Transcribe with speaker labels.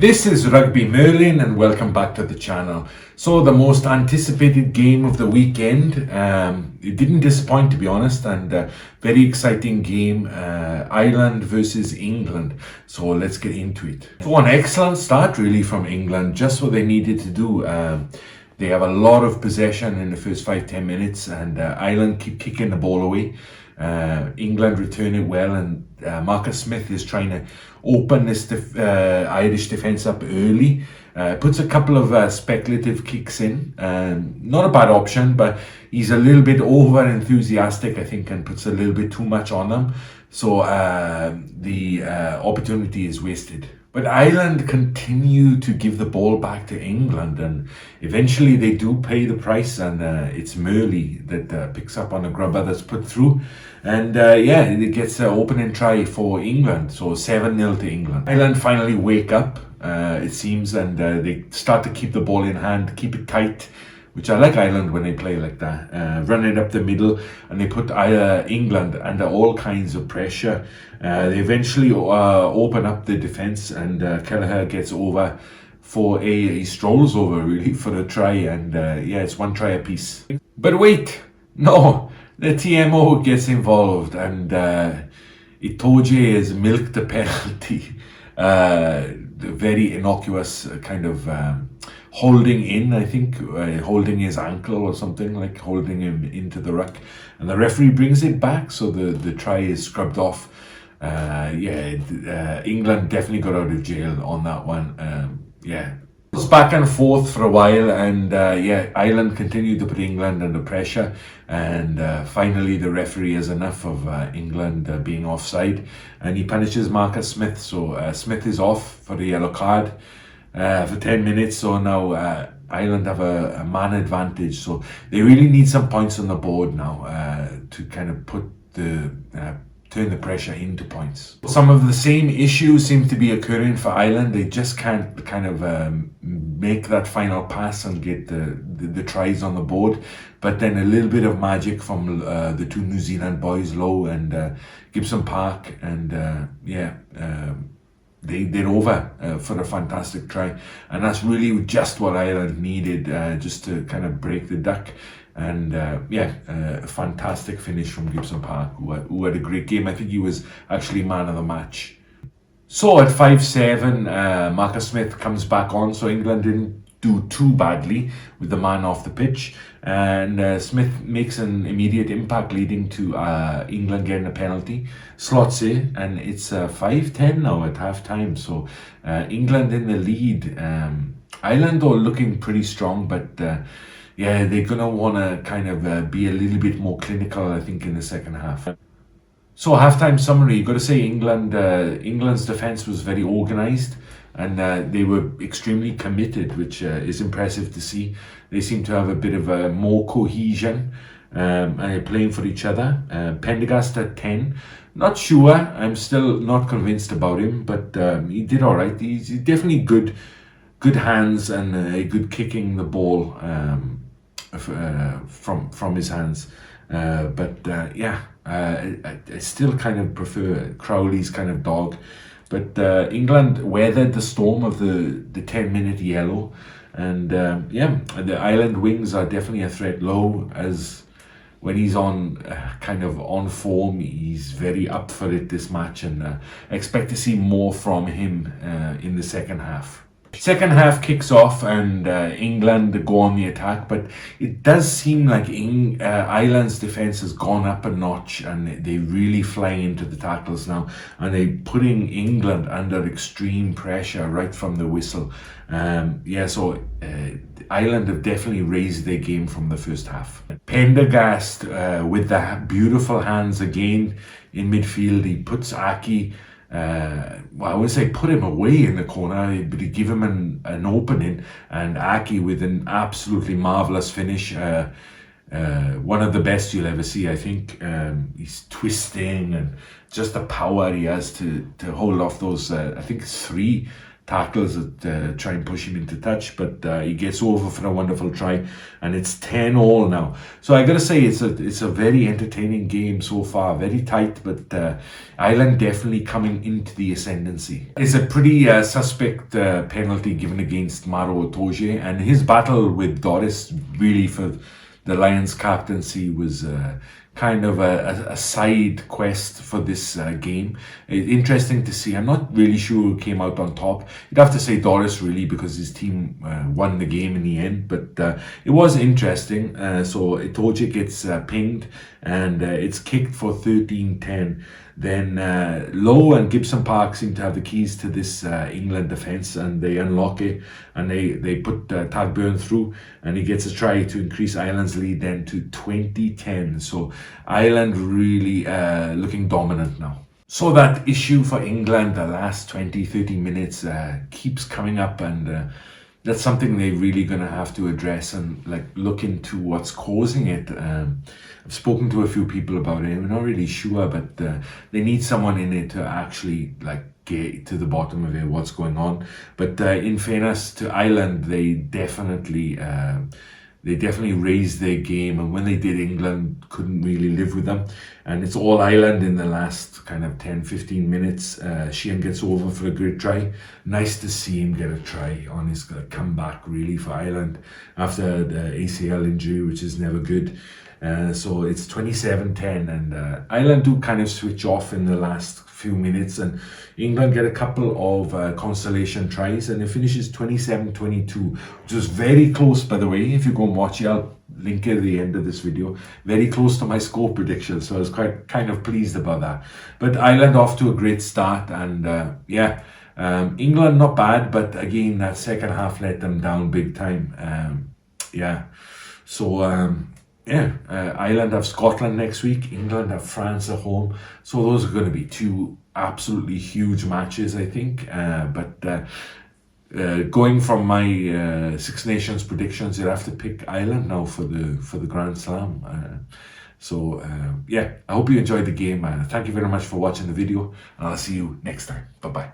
Speaker 1: This is Rugby Merlin and welcome back to the channel. So the most anticipated game of the weekend, it didn't disappoint to be honest, and very exciting game, Ireland versus England. So let's get into it. So an excellent start really from England, just what they needed to do. They have a lot of possession in the first 5-10 minutes and Ireland keep kicking the ball away. England return it well, and Marcus Smith is trying to open this Irish defence up early. Puts a couple of speculative kicks in. Not a bad option, but he's a little bit over enthusiastic, I think, and puts a little bit too much on them. So the opportunity is wasted. But Ireland continue to give the ball back to England, and eventually they do pay the price, and it's Murley that picks up on a grubber that's put through, and it gets an opening try for England, so 7-0 to England. Ireland finally wake up, it seems, and they start to keep the ball in hand, keep it tight, which I like Ireland when they play like that. Run it up the middle, and they put England under all kinds of pressure. They eventually open up the defence, and Kelleher gets over he strolls over really for a try, and it's one try apiece. But wait, no, the TMO gets involved, and Itoje has milked the penalty. The very innocuous kind of holding in, I think, holding his ankle or something, like holding him into the ruck, and the referee brings it back, so the try is scrubbed off. England definitely got out of jail on that one. It was back and forth for a while, and Ireland continued to put England under pressure, and finally the referee has enough of England being offside, and he punishes Marcus Smith. So Smith is off for the yellow card for 10 minutes. So now Ireland have a man advantage, so they really need some points on the board now to kind of put turn the pressure into points. Some of the same issues seem to be occurring for Ireland. They just can't kind of make that final pass and get the tries on the board. But then a little bit of magic from the two New Zealand boys, Lowe and Gibson Park, and they're over for a fantastic try, and that's really just what Ireland needed, just to kind of break the duck. And a fantastic finish from Gibson Park, who had a great game. I think he was actually man of the match. So at 5-7, Marcus Smith comes back on, so England didn't do too badly with the man off the pitch, and Smith makes an immediate impact, leading to England getting a penalty, slots in, and it's 5-10 now at half time. So England in the lead. Ireland though looking pretty strong, but they're gonna want to kind of be a little bit more clinical, I think, in the second half. So halftime summary, you've got to say England's defence was very organised, and they were extremely committed, which is impressive to see. They seem to have a bit of more cohesion, and playing for each other. Pendergast at 10. Not sure, I'm still not convinced about him, but he did all right. He's definitely good hands, and good kicking the ball from his hands. I still kind of prefer Crowley's kind of dog. But England weathered the storm of the 10-minute yellow, and the Ireland wings are definitely a threat. Low, as when he's on kind of on form, he's very up for it this match, and I expect to see more from him in the second half. Second half kicks off, and England go on the attack, but it does seem like Ireland's defence has gone up a notch, and they really fly into the tackles now, and they're putting England under extreme pressure right from the whistle. Ireland have definitely raised their game from the first half. Pendergast with the beautiful hands again in midfield. He puts Aki, I wouldn't say put him away in the corner, but he give him an opening, and Aki with an absolutely marvellous finish. One of the best you'll ever see, I think. He's twisting, and just the power he has to hold off those, I think it's 3 tackles that try and push him into touch, but he gets over for a wonderful try, and it's 10-all now. So I gotta say, it's a very entertaining game so far, very tight, but Ireland definitely coming into the ascendancy. It's a pretty suspect penalty given against Maro Itoje, and his battle with Doris really for the Lions captaincy was kind of a side quest for this game. Interesting to see. I'm not really sure who came out on top. You'd have to say Doris, really, because his team won the game in the end, but it was interesting. So Itoje gets pinged, and it's kicked for 13-10. Then Lowe and Gibson Park seem to have the keys to this England defence, and they unlock it, and they put Tadhg Beirne through, and he gets a try to increase Ireland's lead then to 20-10. So Ireland really looking dominant now. So that issue for England, the last 20-30 minutes, keeps coming up, and that's something they're really going to have to address and look into what's causing it. I've spoken to a few people about it. We're not really sure, but they need someone in it to actually get to the bottom of it, what's going on. But in fairness to Ireland, they definitely raised their game, and when they did, England couldn't really live with them. And it's all Ireland in the last kind of 10-15 minutes. Sheehan gets over for a great try. Nice to see him get a try on his comeback, really, for Ireland after the ACL injury, which is never good. So it's 27-10, and Ireland do kind of switch off in the last few minutes, and England get a couple of consolation tries, and it finishes 27-22, which is very close, by the way. If you go and watch it, I'll link it at the end of this video. Very close to my score prediction, so I was quite kind of pleased about that. But Ireland off to a great start, and England not bad, but again, that second half let them down big time. Ireland have Scotland next week. England have France at home. So those are going to be two absolutely huge matches, I think. Going from my Six Nations predictions, you'd have to pick Ireland now for the Grand Slam. I hope you enjoyed the game. Thank you very much for watching the video, and I'll see you next time. Bye-bye.